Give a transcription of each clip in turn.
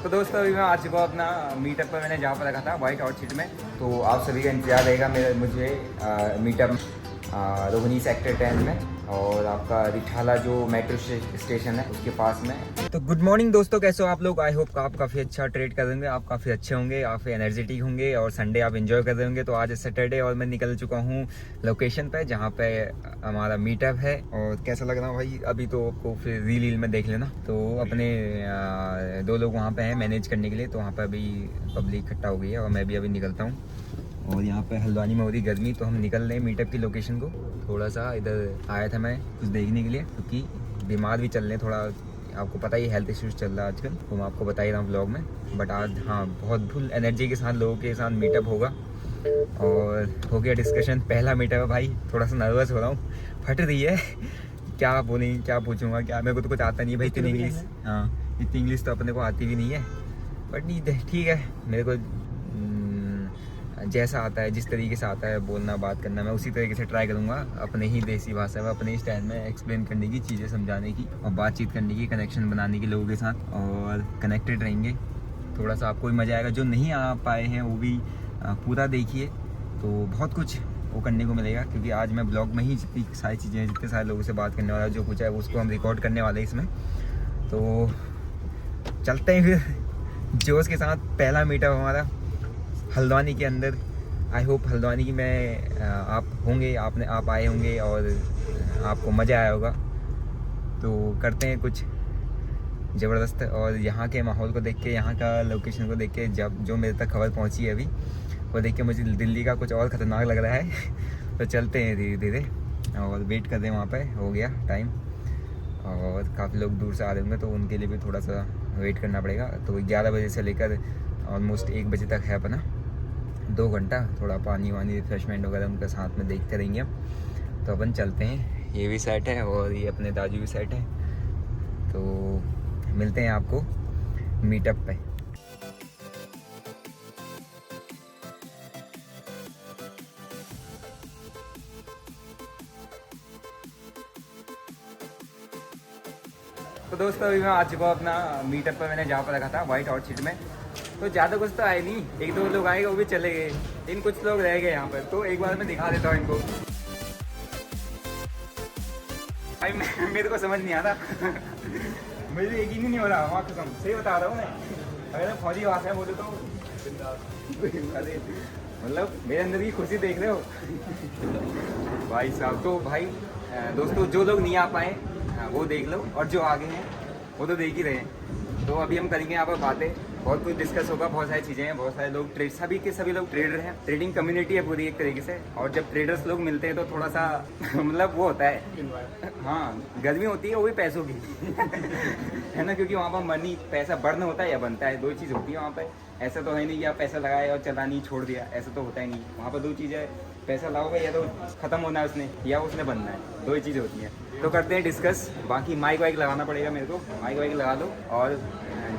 तो दोस्तों अभी मैं आ चुका हूँ अपना मीटअप पर। मैंने जहाँ पर रखा था वाइट आउटफिट में, तो आप सभी का इंतजार रहेगा मुझे मीटअप रोहिणी सेक्टर 10 में, और आपका रिठाला जो मेट्रो स्टेशन है उसके पास में। तो गुड मॉर्निंग दोस्तों, कैसे हो आप लोग? आई होप आप काफ़ी अच्छा ट्रेड कर रहे होंगे, आप काफ़ी अच्छे होंगे, काफ़ी एनर्जेटिक होंगे और संडे आप एंजॉय कर रहे होंगे। तो आज सैटरडे और मैं निकल चुका हूँ लोकेशन पे जहाँ पे हमारा मीटअप है। और कैसा लग रहा है भाई? अभी तो आपको फिर रील में देख लेना। तो अपने दो लोग वहाँ पे हैं मैनेज करने के लिए, तो वहाँ पे अभी पब्लिक इकट्ठा हो गई है और मैं भी अभी निकलता हूँ। और यहाँ पे हल्द्वानी में हो रही गर्मी, तो हम निकल रहे हैं मीटअप की लोकेशन को। थोड़ा सा इधर आया था मैं कुछ देखने के लिए, क्योंकि बीमार भी चल रहे हैं थोड़ा, आपको पता ही हेल्थ इश्यूज चल रहा है आजकल, तो मैं आपको बता ही रहा हूँ ब्लॉग में। बट आज हाँ बहुत फुल एनर्जी के साथ लोगों के साथ मीटअप होगा। और हो गया डिस्कशन, पहला मीटअप है भाई, थोड़ा सा नर्वस हो रहा हूँ, फट रही है क्या बोलेंगे, क्या पूछूंगा, क्या, मेरे को तो कुछ आता नहीं है भाई इतनी इंग्लिश। हाँ इतनी इंग्लिश तो अपने को आती भी नहीं है, बट नहीं ठीक है, मेरे को जैसा आता है, जिस तरीके से आता है बोलना बात करना, मैं उसी तरीके से ट्राई करूँगा अपने ही देसी भाषा में, अपने ही स्टाइल में एक्सप्लेन करने की, चीज़ें समझाने की और बातचीत करने की, कनेक्शन बनाने की लोगों के साथ, और कनेक्टेड रहेंगे। थोड़ा सा आपको भी मज़ा आएगा, जो नहीं आ पाए हैं वो भी पूरा देखिए, तो बहुत कुछ वो करने को मिलेगा। क्योंकि आज मैं ब्लॉग में ही जितनी सारी चीज़ें हैं, जितने सारे लोगों से बात करने वाला, जो कुछ है उसको हम रिकॉर्ड करने वाले हैं इसमें। तो चलते हैं फिर जोश के साथ। पहला मीटअप हमारा हल्द्वानी के अंदर। आई होप हल्द्वानी की मैं आप होंगे, आप आए होंगे और आपको मज़ा आया होगा। तो करते हैं कुछ ज़बरदस्त। और यहाँ के माहौल को देख के, यहाँ का लोकेशन को देख के, जब जो मेरे तक खबर पहुँची है अभी, वो देख के मुझे दिल्ली का कुछ और ख़तरनाक लग रहा है तो चलते हैं धीरे धीरे और वेट कर रहे हैं वहाँ पे। हो गया टाइम और काफ़ी लोग दूर से आ रहे होंगे, तो उनके लिए भी थोड़ा सा वेट करना पड़ेगा। तो 11 बजे से लेकर ऑलमोस्ट 1 बजे तक है अपना 2 घंटा। थोड़ा पानी वानी रिफ्रेशमेंट वगैरह उनके साथ में देखते रहेंगे हम। तो अपन चलते हैं, ये भी सेट है और ये अपने दाजू भी सेट है। तो मिलते हैं आपको मीटअप पे। तो दोस्तों अभी मैं आ चुका हूँ अपना मीटअप पर। मैंने जहाँ पर रखा था वाइट आउटफिट में, तो ज़्यादा कुछ तो आए नहीं, 1-2 लोग आए, वो भी चले गए, लेकिन कुछ लोग रह गए यहाँ पर। तो एक बार मैं दिखा देता हूँ इनको। भाई मेरे को समझ नहीं आ रहा मुझे यकीन ही नहीं हो रहा, वहाँ कसम सही बता रहा हूँ मैं। अगर मैं फौजी भाषा में बोलता हूँ अरे मतलब मेरे अंदर की खुशी देख रहे हो भाई साहब। तो भाई दोस्तों, जो लोग नहीं आ पाए वो देख लो, और जो आगे हैं वो तो देख ही रहे हैं। तो अभी हम करेंगे यहाँ पर बातें, बहुत कुछ डिस्कस होगा, बहुत सारी चीज़ें हैं, बहुत सारे लोग सभी लोग ट्रेडर हैं, ट्रेडिंग कम्युनिटी है पूरी एक तरीके से। और जब ट्रेडर्स लोग मिलते हैं तो थोड़ा सा मतलब वो होता है, हाँ गर्मी होती है वो भी पैसों की है ना, क्योंकि वहाँ पर मनी पैसा बर्न होता है या बनता है, 2 चीज़ होती है वहाँ पर। ऐसा तो है नहीं कि आप पैसा लगाए और चला नहीं छोड़ दिया, ऐसा तो होता ही नहीं। वहाँ पर 2 चीज़ें, पैसा लाओगे या तो ख़त्म होना है उसने, या उसने बनना है, 2 ही चीज़ होती हैं। तो करते हैं डिस्कस। बाकी माइक वाइक लगाना पड़ेगा मेरे को, माइक वाइक लगा दो, और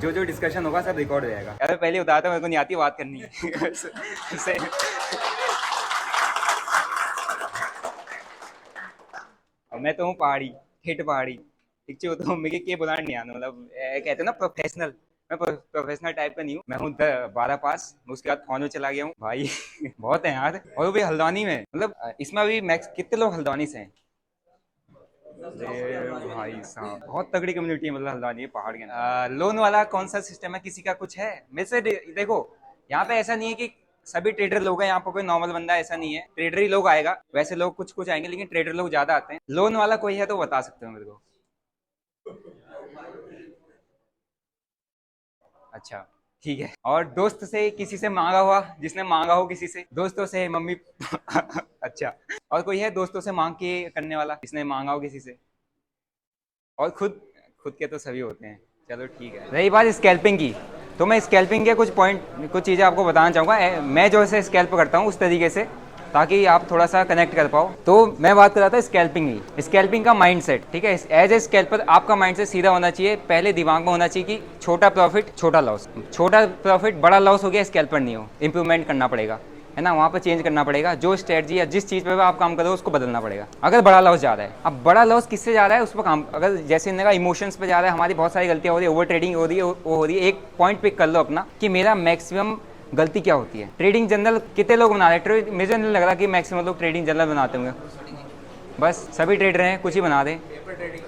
जो जो डिस्कशन होगा सब रिकॉर्ड हो जाएगा। यार पहले बता था मेरे को नहीं आती बात करनी और मैं तो हूँ पहाड़ी, ठेठ पहाड़ी, ठीक है। तो मुझे क्या बुलाना नहीं आना, मतलब कहते हैं ना प्रोफेशनल। मैं प्रोफेशनल टाइप का नहीं हूँ, मैं हूँ 12 पास, उसके बाद फोन चला गया हूँ भाई बहुत है यार, और वो भी हल्द्वानी में। मतलब इसमें अभी मैक्स कितने लोग हल्द्वानी से हैं? अरे भाई साहब बहुत तगड़ी कम्युनिटी है, मतलब हल्द्वानी पहाड़ के। लोन वाला कौन सा सिस्टम है, किसी का कुछ है? मेरे से देखो, यहाँ पे ऐसा नहीं है कि सभी ट्रेडर लोग हैं, यहाँ पर कोई नॉर्मल बंदा ऐसा नहीं है, ट्रेडर ही लोग आएगा। वैसे लोग कुछ कुछ आएंगे, लेकिन ट्रेडर लोग ज्यादा आते हैं। लोन वाला कोई है तो बता सकते हो मेरे को? अच्छा ठीक है। और दोस्त से किसी से मांगा हुआ, जिसने मांगा हो किसी से, दोस्तों से, मम्मी अच्छा, और कोई है दोस्तों से मांग के करने वाला, जिसने मांगा हो किसी से? और खुद खुद के तो सभी होते हैं। चलो ठीक है। रही बात स्कैल्पिंग की, तो मैं स्कैल्पिंग के कुछ पॉइंट, कुछ चीज़ें आपको बताना चाहूँगा। मैं जो ऐसे स्कैल्प करता हूँ उस तरीके से, ताकि आप थोड़ा सा कनेक्ट कर पाओ। तो मैं बात कर रहा था स्कैल्पिंग की, स्कैल्पिंग का माइंड सेट, ठीक है। एज ए स्कैल्पर आपका माइंड सेट सीधा होना चाहिए, पहले दिमाग में होना चाहिए कि छोटा प्रॉफिट छोटा लॉस, छोटा प्रॉफिट बड़ा लॉस हो गया, स्कैल्पर नहीं हो, इंप्रूवमेंट करना पड़ेगा। है ना, वहाँ पर चेंज करना पड़ेगा। जो स्ट्रेटजी या जिस चीज़ पे आप काम करो उसको बदलना पड़ेगा। अगर बड़ा लॉस जा रहा है, अब बड़ा लॉस किससे जा रहा है उस पर काम, अगर जैसे इनका इमोशंस पे जा रहा है, हमारी बहुत सारी गलतियाँ हो रही है, ओवर ट्रेडिंग हो रही है, वो हो रही है। एक पॉइंट पिक कर लो अपना कि मेरा मैक्सिमम गलती क्या होती है। ट्रेडिंग जनरल कितने लोग बना रहे हैं, मुझे नहीं लग रहा कि मैक्सिमम लोग ट्रेडिंग जनरल बनाते होंगे। बस सभी ट्रेडर हैं, कुछ ही बना दें,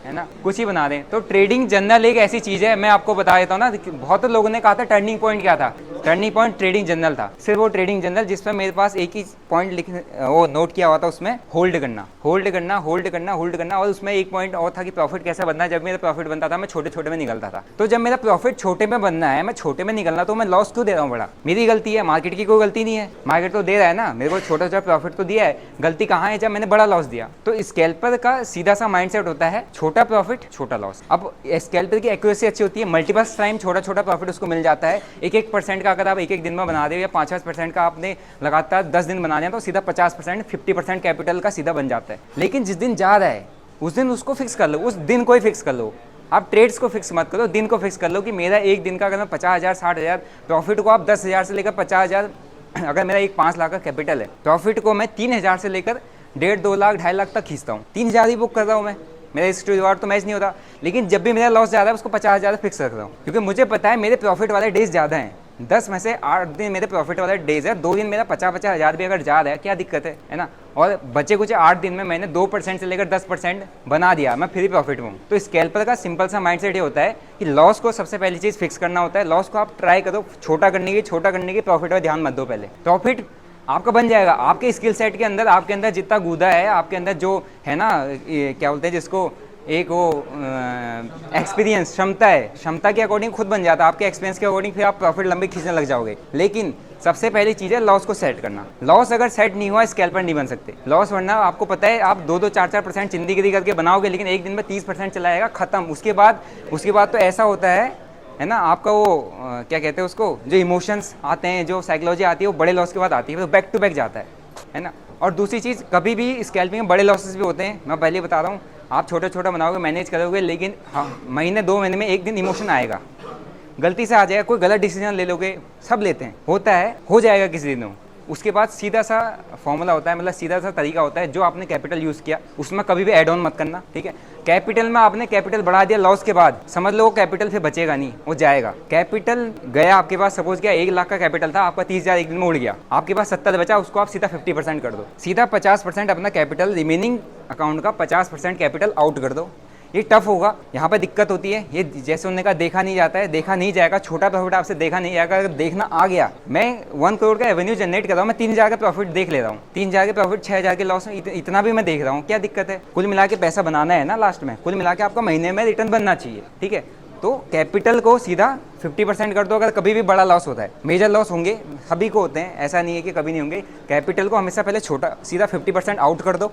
है ना, कुछ ही बना दें। तो ट्रेडिंग जर्नल एक ऐसी चीज़ है, मैं आपको बता देता हूँ ना, बहुत लोगों ने कहा था टर्निंग पॉइंट क्या था। टर्निंग पॉइंट ट्रेडिंग जर्नल था, सिर्फ वो ट्रेडिंग जर्नल जिसमें मेरे पास एक ही पॉइंट लिख वो नोट किया हुआ था, उसमें होल्ड करना, होल्ड करना, होल्ड करना, होल्ड करना। और उसमें एक पॉइंट और था कि प्रॉफिट कैसा बनना है। जब मेरा प्रॉफिट बनता था मैं छोटे छोटे में निकलता था। तो जब मेरा प्रॉफिट छोटे में बनना है, मैं छोटे में निकलना, तो मैं लॉस क्यों दे रहा हूँ बड़ा? मेरी गलती है, मार्केट की कोई गलती नहीं है। मार्केट तो दे रहा है ना, मेरे को छोटा छोटा प्रॉफिट तो दिया है। गलती कहाँ है? जब मैंने बड़ा लॉस दिया। तो स्कैल्पर का सीधा सा माइंडसेट होता है छोटा प्रॉफिट छोटा लॉस। अब स्कैल्पर की एक्यूरेसी अच्छी होती है, मल्टीपल टाइम छोटा छोटा प्रॉफिट उसको मिल जाता है। 1% का अगर आप एक दिन में बना दे, या 5% का आपने लगातार 10 दिन बना दिया, तो सीधा 50% 50% कैपिटल का सीधा बन जाता है। लेकिन जिस दिन जा रहा है उस दिन उसको फिक्स कर लो, उस दिन को ही फिक्स कर लो। आप ट्रेड्स को फिक्स मत करो, दिन को फिक्स कर लो कि मेरा एक दिन का अगर मैं 50,000 60,000 प्रॉफिट को, आप 10,000 से लेकर 50,000, अगर मेरा एक 5 लाख का कैपिटल है, प्रॉफिट को मैं 3,000 से लेकर 1.5 2 लाख 2.5 लाख तक खींचता हूँ। 3,000 ही बुक कर रहा हूँ मैं, मेरा रिस्क टू रिवार्ड तो मैच नहीं होता। लेकिन जब भी मेरा लॉस ज़्यादा है उसको 50,000 फिक्स रख रहा हूँ, क्योंकि मुझे पता है मेरे प्रॉफिट वाले डेज ज़्यादा हैं। 10 में से 8 दिन मेरे प्रॉफिट वाले डेज है, 2 दिन मेरा 50,000 भी अगर जा रहा है, क्या दिक्कत है ना। और बचे कुछ 8 दिन में मैंने 2% से लेकर 10% बना दिया, मैं फ्री प्रॉफिट में हूँ। तो स्कैल्पर का सिंपल सा माइंडसेट ये होता है कि लॉस को सबसे पहली चीज़ फिक्स करना होता है। लॉस को आप ट्राई करो छोटा करने की, प्रॉफिट पर ध्यान मत दो। पहले प्रॉफिट आपका बन जाएगा, आपके स्किल सेट के अंदर, आपके अंदर जितना गूदा है, आपके अंदर जो है ना, क्या बोलते हैं जिसको, एक वो एक्सपीरियंस, क्षमता है, क्षमता के अकॉर्डिंग खुद बन जाता है। आपके एक्सपीरियंस के अकॉर्डिंग फिर आप प्रॉफिट लंबे खींचने लग जाओगे। लेकिन सबसे पहली चीज़ है लॉस को सेट करना। लॉस अगर सेट नहीं हुआ, स्कैल्पर नहीं बन सकते। लॉस वरना आपको पता है, आप 2 2 4 4% जिंदगी करके बनाओगे, लेकिन एक दिन में 30% चला जाएगा, खत्म। उसके बाद तो ऐसा होता है ना, आपका वो क्या कहते हैं उसको, जो इमोशंस आते हैं, जो साइकोलॉजी आती है, वो बड़े लॉस के बाद आती है, तो बैक टू बैक जाता है ना। और दूसरी चीज़, कभी भी स्कैल्पिंग में बड़े लॉसेस भी होते हैं, मैं पहले बता रहा हूँ। आप छोटा छोटा बनाओगे, मैनेज करोगे, लेकिन हाँ, महीने 2 महीने में एक दिन इमोशन आएगा, गलती से आ जाएगा, कोई गलत डिसीजन ले लोगे, सब लेते हैं, होता है, हो जाएगा किसी दिन। उसके बाद सीधा सा फॉर्मूला होता है, मतलब सीधा सा तरीका होता है, जो आपने कैपिटल यूज़ किया उसमें कभी भी ऐड ऑन मत करना, ठीक है। कैपिटल में आपने कैपिटल बढ़ा दिया लॉस के बाद, समझ लो वो कैपिटल फिर बचेगा नहीं, वो जाएगा। कैपिटल गया आपके पास, सपोज क्या 1 लाख का कैपिटल था, आपका 30,000 एक दिन में उड़ गया, आपके पास 70 बचा, उसको आप सीधा 50% कर दो, सीधा 50% अपना कैपिटल, रिमेनिंग अकाउंट का 50% कैपिटल आउट कर दो। ये टफ होगा, यहाँ पे दिक्कत होती है। ये जैसे उन्होंने कहा, देखा नहीं जाता है, देखा नहीं जाएगा, छोटा प्रॉफिट आपसे देखा नहीं जाएगा। अगर देखना आ गया, मैं 1 करोड़ का रेवेन्यू जनरेट कर रहा हूँ, मैं 3,000 का प्रॉफिट देख ले रहा हूँ, 3,000 के प्रॉफिट 6,000 के लॉस में, इतना भी मैं देख रहा हूँ, क्या दिक्कत है? कुल मिला के पैसा बनाना है ना, लास्ट में कुल मिला के आपका महीने में रिटर्न बनना चाहिए, ठीक है। तो कैपिटल को सीधा 50% कर दो। अगर कभी भी बड़ा लॉस होता है, मेजर लॉस होंगे, सभी को होते हैं, ऐसा नहीं है कि कभी नहीं होंगे, कैपिटल को हमेशा पहले छोटा, सीधा 50% आउट कर दो,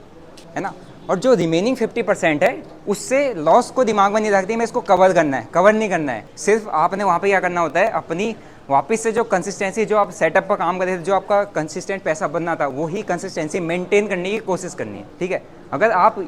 है ना। और जो रिमेनिंग 50% है, उससे लॉस को दिमाग में नहीं रखती मैं इसको कवर करना है, कवर नहीं करना है। सिर्फ आपने वहाँ पे क्या करना होता है, अपनी वापस से जो कंसिस्टेंसी, जो आप सेटअप पर काम कर रहे थे, जो आपका कंसिस्टेंट पैसा बनना था, वही कंसिस्टेंसी मेंटेन करने की कोशिश करनी है, ठीक है। अगर आप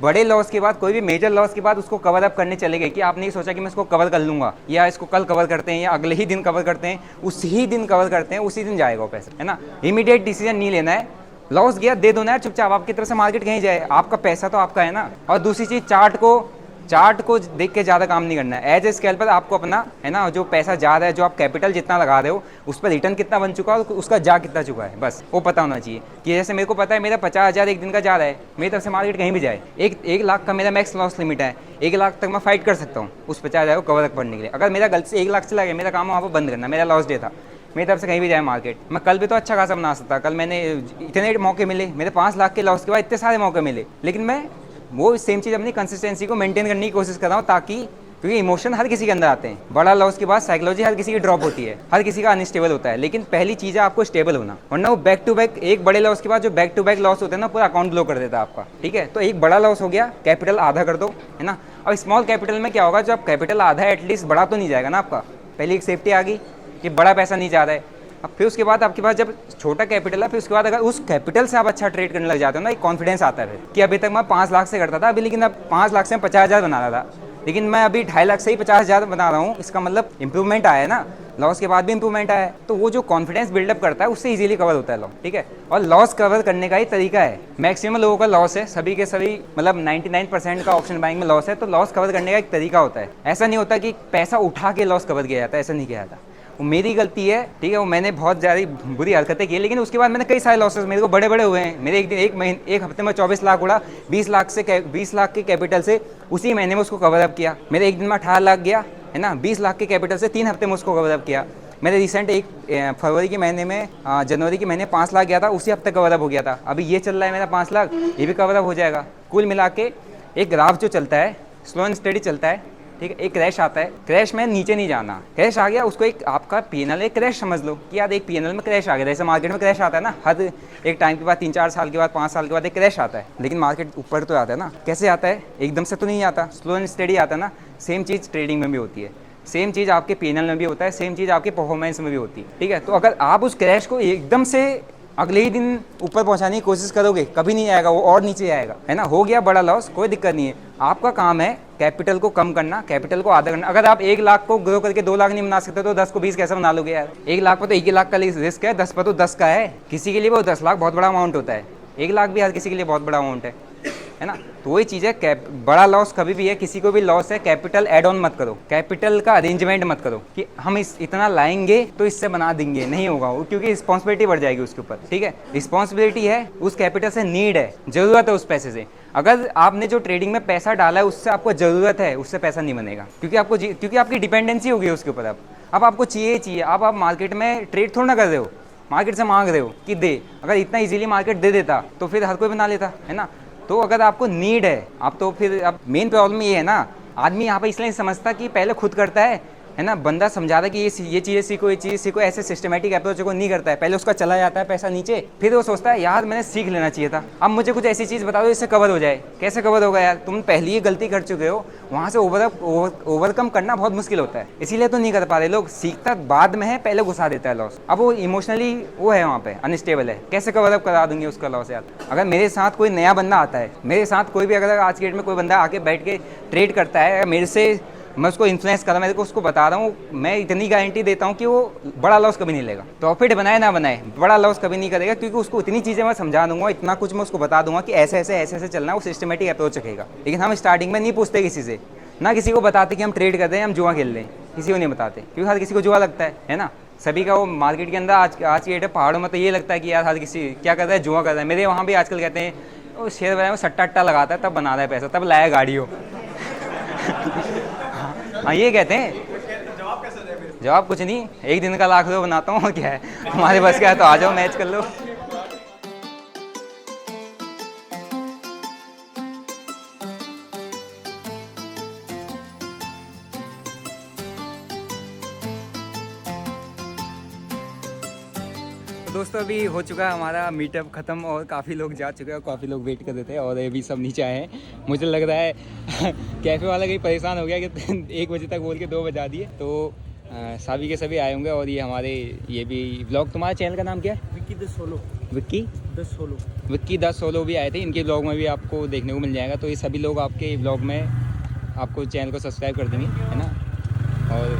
बड़े लॉस के बाद, कोई भी मेजर लॉस के बाद उसको कवर अप करने चले गए, कि आपने सोचा कि मैं इसको कवर कर लूँगा, या इसको कल कवर करते हैं, या अगले ही दिन कवर करते हैं, उसी दिन कवर करते हैं, उसी दिन जाएगा वो पैसा, है ना। इमीडिएट डिसीजन नहीं लेना है, लॉस गया दे दो ना यार चुपचाप, आपकी तरफ से मार्केट कहीं जाए, आपका पैसा तो आपका है ना। और दूसरी चीज़, चार्ट को देख के ज़्यादा काम नहीं करना है। एज ए स्कैल्पर आपको अपना, है ना, जो पैसा जा रहा है, जो आप कैपिटल जितना लगा रहे हो, उस पर रिटर्न कितना बन चुका है, उसका जा कितना चुका है, बस वो पता होना चाहिए। कि जैसे मेरे को पता है मेरा 50,000 एक दिन का जा रहा है, मेरी तरफ से मार्केट कहीं भी जाए, 1 लाख का मेरा मैक्स लॉस लिमिट है, 1 लाख तक मैं फाइट कर सकता हूँ उस 50,000 को कवर करने के लिए। अगर मेरा गलती से 1 लाख चला गया, मेरा काम वहाँ पर बंद करना, मेरा लॉस डे था, मेरी तरफ से कहीं भी जाए मार्केट, मैं कल भी तो अच्छा खासा बना सकता। कल मैंने इतने मौके मिले, मेरे 5 लाख के लॉस के बाद इतने सारे मौके मिले, लेकिन मैं वो सेम चीज़ अपनी कंसिस्टेंसी को मेंटेन करने की कोशिश कर रहा हूँ, ताकि, क्योंकि इमोशन हर किसी के अंदर आते हैं। बड़ा लॉस के बाद साइकोलॉजी हर किसी की ड्रॉप होती है, हर किसी का अनस्टेबल होता है, लेकिन पहली चीज़ है आपको स्टेबल होना, वरना वो बैक टू बैक, एक बड़े लॉस के बाद जो बैक टू बैक लॉस होते हैं ना, पूरा अकाउंट ब्लो कर देता है आपका, ठीक है। तो एक बड़ा लॉस हो गया, कैपिटल आधा कर दो, है ना। अब स्मॉल कैपिटल में क्या होगा, जो आप कैपिटल आधा है, एटलीस्ट बड़ा तो नहीं जाएगा ना आपका, पहली एक सेफ्टी आ गई कि बड़ा पैसा नहीं जा रहा है। अब फिर उसके बाद आपके पास जब छोटा कैपिटल है, फिर उसके बाद अगर उस कैपिटल से आप अच्छा ट्रेड करने लग जाते हो ना, एक कॉन्फिडेंस आता है फिर, कि अभी तक मैं 5 लाख से करता था, अभी लेकिन अब 5 लाख से 50,000 बना रहा था, लेकिन मैं अभी 2.5 लाख से ही 50,000 बना रहा हूँ, इसका मतलब इंप्रूवमेंट आया है ना। लॉस के बाद भी इंप्रूवमेंट आया है, तो वो जो कॉन्फिडेंस बिल्डअप करता है उससे इजीली कवर होता है लॉस, ठीक है। और लॉस कवर करने का ही तरीका है, मैक्सिमम लोगों का लॉस है, सभी के सभी मतलब 99% का ऑप्शन बाइंग में लॉस है, तो लॉस कवर करने का एक तरीका होता है। ऐसा नहीं होता कि पैसा उठा के लॉस कवर किया जाता है, ऐसा नहीं किया जाता। वो मेरी गलती है, ठीक है, वो मैंने बहुत ज़्यादा बुरी हरकतें की, लेकिन उसके बाद मैंने कई सारे लॉसेस मेरे को बड़े बड़े हुए हैं। मेरे एक हफ्ते में 24 लाख उड़ा, 20 लाख के कैपिटल से, उसी महीने में उसको कवर अप किया। मेरे एक दिन में 18 लाख गया, है ना, 20 लाख के कैपिटल से 3 हफ्ते में उसको कवर अप किया। मेरे रिसेंट फरवरी के महीने में जनवरी के महीने 5 लाख गया था, उसी हफ्ते कवर अप हो गया था। अभी ये चल रहा है मेरा 5 लाख, ये भी कवर अप हो जाएगा। कुल मिला के एक ग्राफ जो चलता है स्लो एंड स्टडी चलता है, ठीक है। एक क्रैश आता है, क्रैश में नीचे नहीं जाना, क्रैश आ गया उसको एक आपका पीएनएल एक क्रैश समझ लो कि यार एक पीएनएल में क्रैश आ गया। जैसे मार्केट में क्रैश आता है ना, हर एक टाइम के बाद 3-4 साल के बाद 5 साल के बाद एक क्रैश आता है, लेकिन मार्केट ऊपर तो आता है ना। कैसे आता है? एकदम से तो नहीं आता, स्लो एंड स्टडी आता है ना। सेम चीज़ ट्रेडिंग में भी होती है, सेम चीज़ आपके पीएनएल में भी होता है, सेम चीज़ आपके परफॉर्मेंस में भी होती है, ठीक है। तो अगर आप उस क्रैश को एकदम से अगले ही दिन ऊपर पहुंचाने की कोशिश करोगे, कभी नहीं आएगा, वो और नीचे आएगा, है ना। हो गया बड़ा लॉस, कोई दिक्कत नहीं है। आपका काम है कैपिटल को कम करना, कैपिटल को आधा करना। अगर आप 1 लाख को ग्रो करके 2 लाख नहीं बना सकते तो 10 को 20 कैसे बना लोगे यार? 1 लाख पर तो 1 लाख का रिस्क है, 10 पर तो 10 का है। किसी के लिए वो 10 लाख बहुत बड़ा अमाउंट होता है, 1 लाख भी हर किसी के लिए बहुत बड़ा अमाउंट है ना। तो वही चीज़ है, बड़ा लॉस कभी भी है, किसी को भी लॉस है, कैपिटल ऐड ऑन मत करो, कैपिटल का अरेंजमेंट मत करो कि हम इतना लाएंगे तो इससे बना देंगे, नहीं होगा वो, क्योंकि रिस्पॉन्सिबिलिटी बढ़ जाएगी उसके ऊपर, ठीक है। रिस्पॉन्सिबिलिटी है, उस कैपिटल से नीड है, ज़रूरत है उस पैसे से। अगर आपने जो ट्रेडिंग में पैसा डाला है उससे आपको ज़रूरत है, उससे पैसा नहीं बनेगा, क्योंकि आपकी डिपेंडेंसी होगी उसके ऊपर। अब आपको चाहिए। अब आप मार्केट में ट्रेड थोड़ा ना कर रहे हो, मार्केट से मांग रहे हो कि दे। अगर इतना इजीली मार्केट दे देता तो फिर हर कोई बना लेता, है ना। तो अगर आपको नीड है, आप तो फिर अब मेन प्रॉब्लम ये है ना, आदमी यहाँ पर इसलिए नहीं समझता कि पहले खुद करता है ना। बंदा समझा रहा कि ये चीज़ें सीखो, ये चीज़ सीखो, ऐसे सिस्टमेटिक अप्रोच को नहीं करता है। पहले उसका चला जाता है पैसा नीचे, फिर वो सोचता है यार मैंने सीख लेना चाहिए था, अब मुझे कुछ ऐसी चीज़ बता दो जिससे कवर हो जाए। कैसे कवर होगा यार? तुम पहले ही गलती कर चुके हो, वहाँ से ओवरकम करना बहुत मुश्किल होता है, इसीलिए तो नहीं कर पा रहे लोग। सीखता बाद में है, पहले घुसा देता है लॉस। अब वो इमोशनली वो है वहाँ पे अनस्टेबल है, कैसे कवर अप करा दूंगी उसका लॉस यार? अगर मेरे साथ कोई नया बंदा आता है, मेरे साथ कोई भी, अगर आज के डेट में कोई बंदा आके बैठ के ट्रेड करता है मेरे से, मैं उसको इन्फ्लुएंस कर रहा हूँ, मेरे को उसको बता रहा हूँ, मैं इतनी गारंटी देता हूँ कि वो बड़ा लॉस कभी नहीं लेगा। प्रॉफिट बनाए ना बनाए, बड़ा लॉस कभी नहीं करेगा, क्योंकि उसको इतनी चीज़ें मैं समझा दूंगा, इतना कुछ मैं उसको बता दूंगा कि ऐसे ऐसे चलना है, वो सिस्टमेटिक अप्रोच रखेगा। लेकिन हम स्टार्टिंग में नहीं पूछते किसी से, ना किसी को बताते कि हम ट्रेड कर रहे हैं, हम जुआ खेल रहे हैं, किसी को नहीं बताते, क्योंकि हर किसी को जुआ लगता है ना। सभी का वो मार्केट के अंदर आज की डेट है, पहाड़ों में तो ये लगता है कि यार हर किसी क्या कर रहा है, जुआ कर रहा है। मेरे वहाँ भी आजकल कहते हैं वो शेयर बाजार में सट्टा अट्टा लगाता है, तब बना रहा है पैसा, तब लाया गाड़ी हो। हाँ ये कहते हैं। जवाब कुछ नहीं, एक दिन का लाख रुपये बनाता हूँ, क्या है हमारे बस का है, तो आ जाओ मैच कर लो। दोस्तों अभी हो चुका है हमारा मीटअप ख़त्म और काफ़ी लोग जा चुके हैं और काफ़ी लोग वेट कर रहे थे और अभी सब नीचे आए हैं। मुझे लग रहा है कैफ़े वाला कहीं परेशान हो गया कि 1 बजे तक बोल के 2 बजा दिए। तो सभी के सभी आए होंगे और ये हमारे ये भी ब्लॉग, तुम्हारे चैनल का नाम क्या है? विक्की द सोलो भी आए थे, इनके ब्लॉग में भी आपको देखने को मिल जाएगा। तो ये सभी लोग आपके ब्लॉग में आपको चैनल को सब्सक्राइब कर देंगे, है ना। और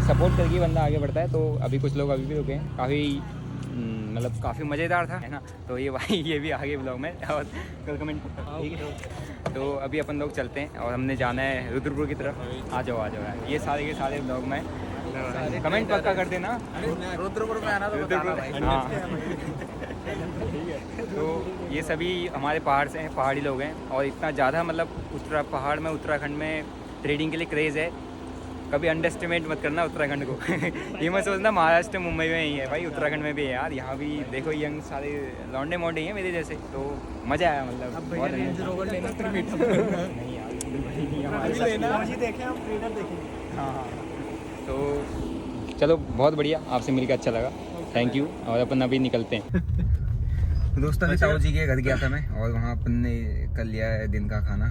सपोर्ट करके बंदा आगे बढ़ता है। तो अभी कुछ लोग अभी भी रुके हैं, काफ़ी मतलब काफ़ी मज़ेदार था, है ना। तो ये भाई ये भी आगे ब्लॉग में और कल कमेंट, ठीक है। तो अभी अपन लोग चलते हैं और हमने जाना है रुद्रपुर की तरफ। आ जाओ यार, ये सारे के सारे ब्लॉग में कमेंट पक्का कर देना। रुद्रपुर में आना तो बताना भाई। हाँ ठीक है। तो ये सभी हमारे पहाड़ से हैं, पहाड़ी लोग हैं और इतना ज़्यादा मतलब पहाड़ में उत्तराखंड में ट्रेडिंग के लिए क्रेज़ है। कभी अंडरस्टिमेट मत करना उत्तराखंड को। ये मत सोचना महाराष्ट्र मुंबई में ही है भाई, उत्तराखंड में भी है यार। यहाँ भी देखो यंग सारे लौंडे मोंडे हैं मेरे जैसे, तो मज़ा आया मतलब। अब भैया रेंज रोवर लेना फिर मीटअप नहीं यार देखें हम ट्रेडर देखेंगे। हाँ तो चलो बहुत बढ़िया, आपसे मिलकर अच्छा लगा, थैंक यू। और अपन अभी निकलते हैं। दोस्तों अभी ताऊ जी के घर गया था मैं और वहाँ अपन ने कर लिया है दिन का खाना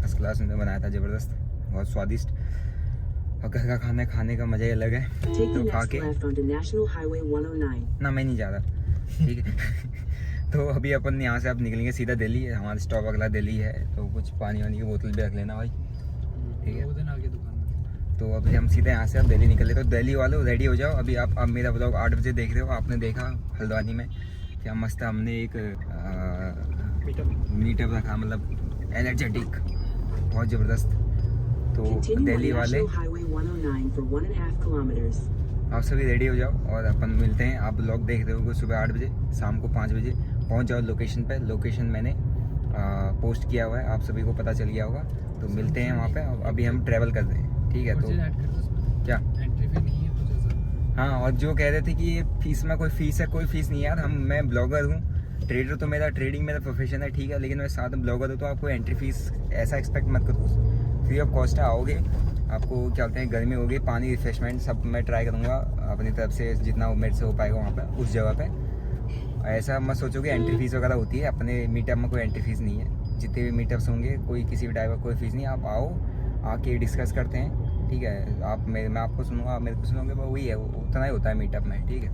फर्स्ट क्लास में बनाया था, ज़बरदस्त, बहुत स्वादिष्ट। और घर का खाना खाने का मज़ा ही अलग है। तो खा के ना मैं नहीं जा रहा, ठीक है। तो अभी अपन यहाँ से आप निकलेंगे सीधा दिल्ली, हमारा स्टॉप अगला दिल्ली है। तो कुछ पानी वानी की बोतल भी रख लेना भाई, ठीक है। 2 दिन आगे दुकान में तो अभी हम सीधे यहाँ से अब दिल्ली निकल रहे। तो दिल्ली वालों रेडी हो जाओ, अभी आप अब मेरा ब्लॉग 8 बजे देख रहे हो। आपने देखा हल्द्वानी में क्या मस्त हमने एक मीटअप रखा, मतलब एनर्जेटिक, बहुत ज़बरदस्त। तो दिल्ली वाले आप सभी रेडी हो जाओ और अपन मिलते हैं। आप ब्लॉग देख रहे हो सुबह 8 बजे, शाम को 5 बजे पहुंच जाओ लोकेशन पे। लोकेशन मैंने पोस्ट किया हुआ है, आप सभी को पता चल गया होगा। तो मिलते हैं वहाँ पे। अभी हम ट्रैवल कर रहे हैं, ठीक है। तो क्या एंट्री फी नहीं है कुछ ऐसा? हाँ, और जो कह रहे थे कि ये फीस में कोई फीस है, कोई फीस नहीं यार। मैं ब्लॉगर हूँ, ट्रेडर तो मेरा ट्रेडिंग मेरा प्रोफेशन है, ठीक है, लेकिन मैं साथ में ब्लॉगर हूँ। तो आपको एंट्री फीस ऐसा एक्सपेक्ट मत करो, फ्री ऑफ कॉस्ट आओगे। आपको क्या बोलते हैं, गर्मी होगी, पानी, रिफ्रेशमेंट सब मैं ट्राई करूँगा अपनी तरफ से, जितना मेरे से हो पाएगा वहाँ पर उस जगह पे। ऐसा मत सोचो कि एंट्री फीस वगैरह होती है। अपने मीटअप में कोई एंट्री फीस नहीं है। जितने भी मीटअप्स होंगे कोई किसी भी टाइप का कोई फीस नहीं। आप आओ, आके डिस्कस करते हैं, ठीक है। आप मैं आपको सुनूंगा, आप मेरे को सुनोगे, वही है, उतना ही होता है मीटअप में, ठीक है।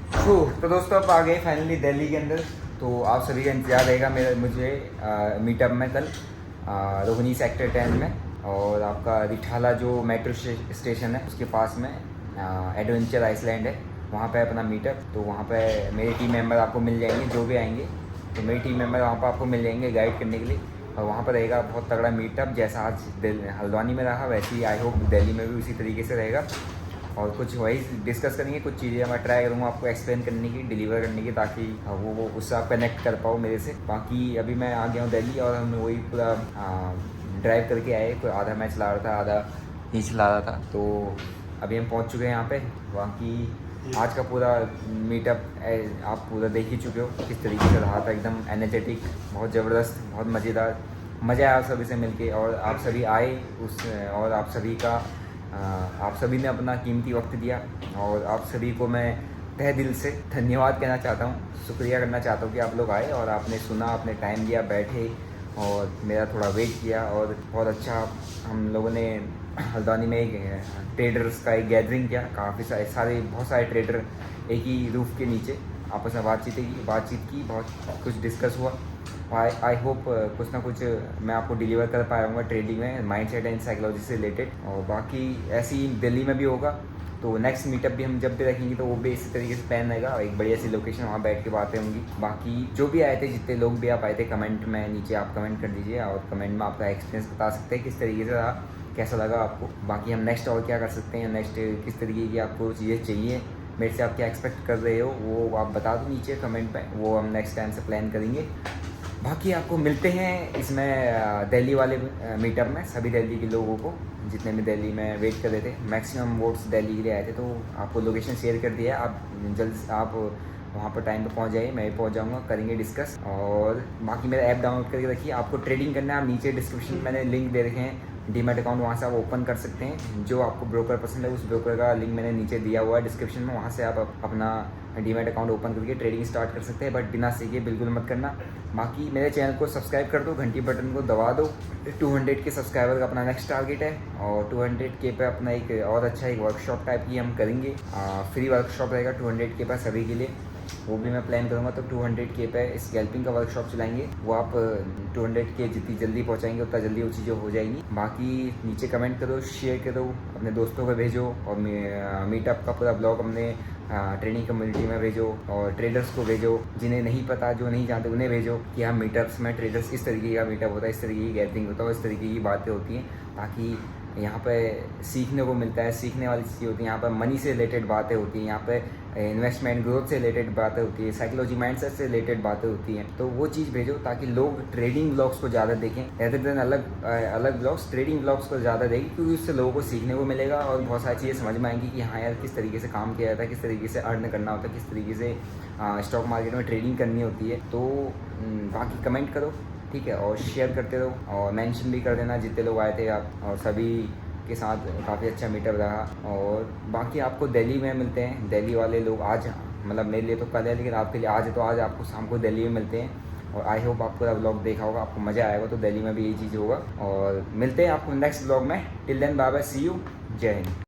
तो दोस्तों अब आ गए फाइनली दिल्ली के अंदर। तो आप सभी का इंतजार रहेगा मुझे मीटअप में कल रोहिणी सेक्टर 10 में। और आपका रिठाला जो मेट्रो स्टेशन है उसके पास में एडवेंचर आइसलैंड है, वहाँ पे अपना मीटअप। तो वहाँ पे मेरे टीम मेंबर आपको मिल जाएंगे, जो भी आएंगे तो मेरे टीम मेंबर वहाँ पर आपको मिल जाएंगे गाइड करने के लिए। और वहाँ पर रहेगा बहुत तगड़ा मीटअप, जैसा आज हल्द्वानी में रहा वैसे ही आई होप दिल्ली में भी उसी तरीके से रहेगा। और कुछ वही डिस्कस करेंगे, कुछ चीज़ें मैं ट्राई करूँगा आपको एक्सप्लेन करने की, डिलीवर करने की, ताकि वो उससे आप कनेक्ट कर पाओ मेरे से। बाकी अभी मैं आ गया हूँ दिल्ली और हम वही पूरा ड्राइव करके आए। कोई आधा मैं चला रहा था, आधा ही चला रहा था। तो अभी हम पहुँच चुके हैं यहाँ पे। बाकी आज का पूरा मीटअप आप पूरा देख ही चुके हो किस तरीके से रहा था, एकदम एनर्जेटिक, बहुत ज़बरदस्त, बहुत मज़ेदार। मज़ा आया आप सभी से मिलके। और आप सभी आए और आप सभी ने अपना कीमती वक्त दिया। और आप सभी को मैं तहे दिल से धन्यवाद कहना चाहता हूँ, शुक्रिया करना चाहता हूँ कि आप लोग आए और आपने सुना, आपने टाइम दिया, बैठे और मेरा थोड़ा वेट किया। और बहुत अच्छा हम लोगों ने हल्द्वानी में एक ट्रेडर्स का एक गैदरिंग किया। काफ़ी बहुत सारे ट्रेडर एक ही रूफ़ के नीचे आपस में बातचीत की, बहुत कुछ डिस्कस हुआ। आई होप कुछ ना कुछ मैं आपको डिलीवर कर पाऊँगा ट्रेडिंग में, माइंडसेट एंड साइकोलॉजी से रिलेटेड। और बाकी ऐसे ही दिल्ली में भी होगा। तो नेक्स्ट मीटअप भी हम जब भी रखेंगे तो वो भी इसी तरीके से प्लान रहेगा, और एक बढ़िया सी लोकेशन, वहाँ बैठ के बातें होंगी। बाकी जो भी आए थे, जितने लोग भी आप आए थे, कमेंट में नीचे आप कमेंट कर दीजिए और कमेंट में आपका एक्सपीरियंस बता सकते हैं किस तरीके से रहा, कैसा लगा आपको। बाकी हम नेक्स्ट और क्या कर सकते हैं, नेक्स्ट किस तरीके की आपको चीज़ें चाहिए, मेरे से आप क्या एक्सपेक्ट कर रहे हो, वो आप बता दो नीचे कमेंट में, वो हम नेक्स्ट टाइम से प्लान करेंगे। बाकी आपको मिलते हैं इसमें दिल्ली वाले मीटअप में, सभी दिल्ली के लोगों को जितने भी दिल्ली में वेट कर रहे थे। मैक्सिमम वोट्स दिल्ली के लिए आए थे, तो आपको लोकेशन शेयर कर दिया है। आप जल्द आप वहाँ पर टाइम पे पहुँच जाइए, मैं भी पहुँच जाऊँगा, करेंगे डिस्कस। और बाकी मेरा ऐप डाउनलोड करके रखिए। आपको ट्रेडिंग करना है, आप नीचे डिस्क्रिप्शन में मैंने लिंक दे रखे हैं, डीमैट अकाउंट, वहाँ से आप ओपन कर सकते हैं। जो आपको ब्रोकर पसंद है उस ब्रोकर का लिंक मैंने नीचे दिया हुआ है डिस्क्रिप्शन में, वहाँ से आप अपना डीमैट अकाउंट ओपन करके ट्रेडिंग स्टार्ट कर सकते हैं। बट बिना सीखे बिल्कुल मत करना। बाकी मेरे चैनल को सब्सक्राइब कर दो, घंटी बटन को दबा दो। 200 के सब्सक्राइबर का अपना नेक्स्ट टारगेट है, और 200K पे अपना एक और अच्छा एक वर्कशॉप टाइप की हम करेंगे। फ्री वर्कशॉप रहेगा 200K पर सभी के लिए, वो भी मैं प्लान करूँगा। तो 200K पे स्कैल्पिंग का वर्कशॉप चलाएंगे, वो आप 200K जितनी जल्दी पहुँचाएंगे उतना जल्दी वो चीज़ें हो जाएंगी। बाकी नीचे कमेंट करो, शेयर करो, अपने दोस्तों को भेजो, और मीटअप का पूरा ब्लॉग अपने ट्रेडिंग कम्युनिटी में भेजो, और ट्रेडर्स को भेजो, जिन्हें नहीं पता, जो नहीं जानते उन्हें भेजो कि हाँ मीटअप्स में ट्रेडर्स इस तरीके का मीटअप होता है, इस तरीके की गैदरिंग होता है, इस तरीके की बातें होती हैं, ताकि यहाँ पे सीखने को मिलता है, सीखने वाली चीज़ें होती हैं। यहाँ पर मनी से रिलेटेड बातें होती हैं, यहाँ पे इन्वेस्टमेंट ग्रोथ से रिलेटेड बातें होती है, साइकोलॉजी माइंडसेट से रिलेटेड बातें होती हैं। तो वो चीज़ भेजो ताकि लोग ट्रेडिंग ब्लॉग्स को ज़्यादा देखें, रेदर देन अलग ब्लॉग्स, ट्रेडिंग ब्लॉग्स को ज़्यादा देखें, क्योंकि उससे लोगों को सीखने को मिलेगा और बहुत सारी चीज़ें समझ में आएंगी कि हाँ यार किस तरीके से काम किया जाता है, किस तरीके से अर्न करना होता है, किस तरीके से स्टॉक मार्केट में ट्रेडिंग करनी होती है। तो बाकी कमेंट करो, ठीक है, और शेयर करते रहो, और मेंशन भी कर देना जितने लोग आए थे आप, और सभी के साथ काफ़ी अच्छा मीटअप रहा। और बाकी आपको दिल्ली में मिलते हैं, दिल्ली वाले लोग आज, मतलब मेरे लिए तो कल है लेकिन आपके लिए आज है, तो आज आपको शाम को दिल्ली में मिलते हैं। और आई होप आपको ब्लॉग देखा होगा, आपको मज़ा आएगा। तो दिल्ली में भी यही चीज़ होगा, और मिलते हैं आपको नेक्स्ट ब्लॉग में। Till then bye bye, see you, जय हिंद।